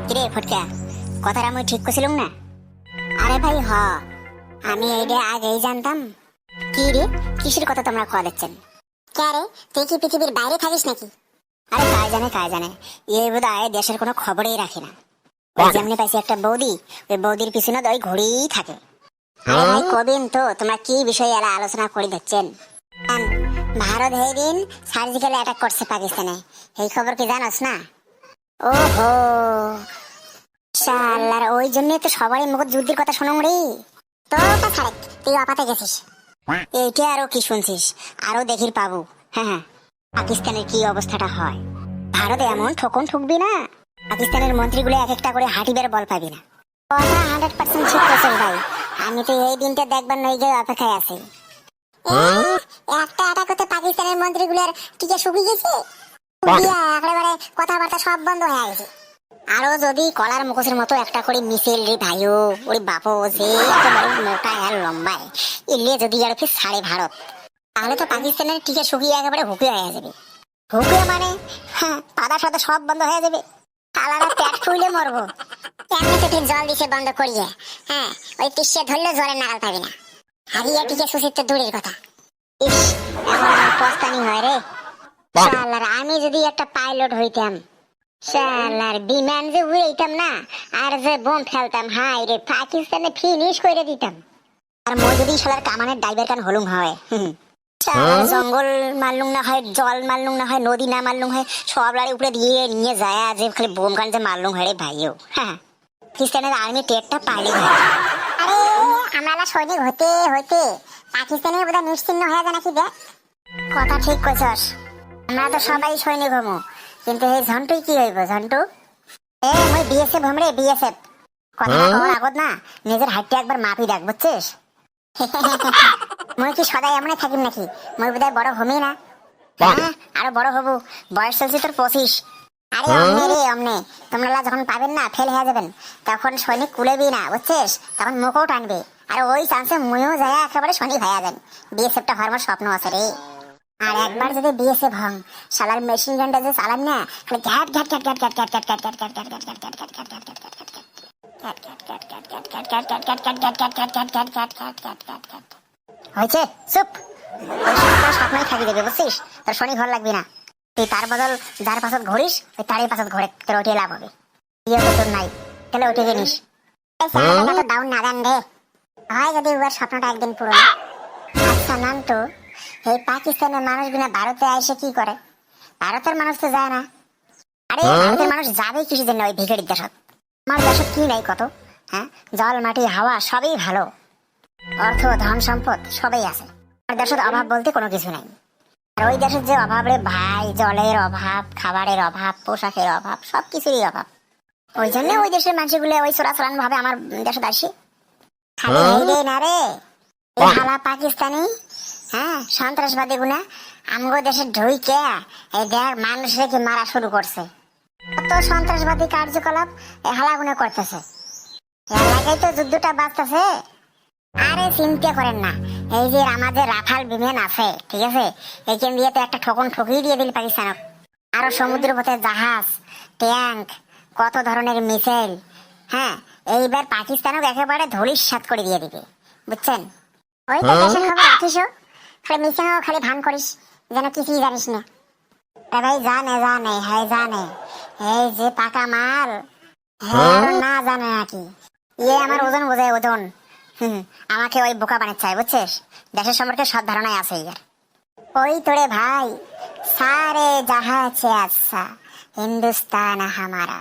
কিরে ফটকা, কথাটা আমি ঠিক করছিলাম না? আরে ভাই হ, আমি এইটা আগেই জানতাম। কি রে, কিসের কথা তোমরা কয়া দিচ্ছেন? কে রে, তুই কি পৃথিবীর বাইরে থাকিস নাকি? আরে কায় জানে, এই বোধ হয় দেশের কোনো খবরই রাখে না। ওই যেমনি পাইছি একটা বৌদি, ওই বৌদির পিছনে ওই ঘুরেই থাকে। আরে ভাই কদিন তো তোমরা কি বিষয়ে এলা আলোচনা করে দিচ্ছেন? ভারত এই দিন সার্জিক্যাল অ্যাটাক করছে পাকিস্তানে, এই খবর কি জানোস না? ওহো শালার, ওই জন্যই তো সবাই মুখ যুদ্ধের কথা শোনো রে। তো ছাড়ে, তুই আপাতে গেছিস, এইটা আরো কি শুনছিস? আরো দেখির পাবো। হ্যাঁ, পাকিস্তানের কি অবস্থাটা হয়। ভারতে এমন ঠকন ঠুকবি না, পাকিস্তানের মন্ত্রীগুলো এক একটা করে হাঁটিবার বল পাবি না। কথা 100% ঠিক করছিস ভাই। আমি তো এই দিনটা দেখবার নই যে অপেক্ষায় আছি। একটা অ্যাটাক করতে পাকিস্তানের মন্ত্রীগুলোর টিকে শুকিয়ে গেছে, একেবারে কথাবার্তা সব বন্ধ হয়ে গেছে। আরো যদি কলার মুখোশের মতো একটা করে মিছিল রে ভাইও, ওরে বাপো, যে একেবারে মোটা আর লম্বায় এলে যদি আর ফির ছাড়ে ভারত, তাহলে তো পাকিস্তানের টিকে শুকিয়ে একেবারে হুকে হয়ে যাবে। হুকে মানে হ্যাঁ, পাতা সাদা সব বন্ধ হয়ে যাবে। তালারা পেট ফুলে মরবো। এমনি তো ঠিক জল দিছে বন্ধ করিয়ে, হ্যাঁ, ওই পিছিয়ে ধরলে জলের নাগাল পাবি না। হারিয়ে টিকে সুশীত তো দূরের কথা। ইস, এখন আমার পস্তানি হয় রে। শালার, আমি যদি একটা পাইলট হইতাম, শালার বিমান যে উড়াইতাম না, আর যে বোম ফেলতাম, হাই রে, পাকিস্তানে ফিনিশ করে দিতাম। আর মই যদি শালার কামানের ড্রাইভার কান হলুম হয়, শালার জঙ্গল মারলুম না হয়, জল মারলুম না হয়, নদী না মারলুম হয়, সব লাড়ি উপরে দিয়ে নিয়ে যায় যে খালি বোম কান যে মারলুম হয় রে ভাইও। হ্যাঁ, পাকিস্তানের আর্মি টেটটা পাইলে হয়। আরে আমরা সৈনিক হতে হইতে পাকিস্তানের বোধহয় নিশ্চিহ্ন হয়ে যায় নাকি? দেখ, কথা ঠিক কইছস, আমরা তো সবাই সৈনিক হমু, কিন্তু এই ঝন্টুই কি হইব? ঝন্টু মই বিএসএফ হম রে, বিএসএফ। কথা কওয়ার আগত না নিজের হাইটটা একবার মাপি দেখ, বুঝছিস? মই কি সদাই এমনই থাকিম নাকি? মই বোধহয় বড় হমি না? হ্যাঁ, আরো বড় হবু, বয়স চলছে তোর 25। আরে অমনে রে অমনে, তোমরা যখন পাবেন না, ফেল হয়ে যাবেন, তখন সৈনিক কুলেবি না, বুঝছিস? তখন মুখও টানবে, আর ওই চান্সে মুইও যায় একেবারে সৈনিক হয়ে যাবেন। বিএসএফটা হওয়ার আমার স্বপ্ন আছে রে। আর একবার যদি বিএসএফ হং, শালার মেশিন গানটা যে চালান না, খালি ঘ্যাট ঘ্যাট ঘ্যাট ঘ্যাট ঘ্যাট ঘ্যাট ঘ্যাট ঘ্যাট ঘ্যাট ঘ্যাট ঘ্যাট ঘ্যাট ঘ্যাট ঘ্যাট ঘ্যাট ঘ্যাট ঘ্যাট হয়েছে, চুপ। স্বপ্নই থাকি দেবে, বুঝছিস? তোর শনি ঘর লাগবি না। তুই তার বদল যার পাছত ঘুরিস, ওই তারই পাছত ঘরে তোর ওটিয়ে লাভ হবে। বিয়ে তো তোর নাই, তাহলে ওটিয়ে কিনিস। ডাউন না দেন রে, হয় যদি ওর স্বপ্নটা একদিন পূরণ। আচ্ছা নান্তু, এই পাকিস্তানের মানুষ বিনা ভারতে আইসে কি করে? ভারতের মানুষ তো যায় না। আরে ভারতের মানুষ যাবে কিসের জন্য ওই ভিখারির দেশত? আমার দেশত কি নাই কত? হ্যাঁ, জল মাটি হাওয়া সবই ভালো, অর্থ ধন সম্পদ সবই আছে। আমার দেশত অভাব বলতে কোনো কিছু নাই। আর ওই দেশের যে অভাব রে ভাই, জলের অভাব, খাবারের অভাব, পোশাকের অভাব, সবকিছুরই অভাব। ওই জন্য ওই দেশের মানুষগুলো ওই চোরাচুরান ভাবে আমার দেশে আসি। খালি এই না রে, এই হালা পাকিস্তানি, হ্যাঁ, সন্ত্রাসবাদী গুনা আমগো দেশে ঢুইকে এই দেখ মানুষ রেখে মারা শুরু করছে। কত সন্ত্রাসবাদী কার্যকলাপ এই হালাগুনে করতেছে, এলাকায় তো যুদ্ধটা বাঁচতেছে। আরে চিন্তা করেন না, এই যে আমাদের রাফাল বিমান আছে, ঠিক আছে, এইখান দিয়ে তো একটা ঠকন ঠকিয়ে দিয়ে দিল পাকিস্তান। আরো সমুদ্র পথে জাহাজ, ট্যাঙ্ক, কত ধরনের মিসাইল। হ্যাঁ, এইবার পাকিস্তানও একেবারে ধূলিসাৎ করে দিয়ে দিবে, বুঝছেন? ওই তো দেশের খবর রাখিস, খালি মিশাও, খালি ভান করিস যেন কিছুই জানিস না। ভাই জানে জানে, হ্যাঁ জানে, এই যে পাকা মাল, হ্যাঁ না জানে নাকি? ইয়ে আমার ওজন বোঝায়, ওজন। আমাকে ওই বোকা বানাতে চাই, বুঝছিস? দেশের সম্পর্কে সব ধারণাই আছে ইয়ার। ওই তোরে ভাই, সারে জাহা আছে আচ্ছা, হিন্দুস্তান হামারা।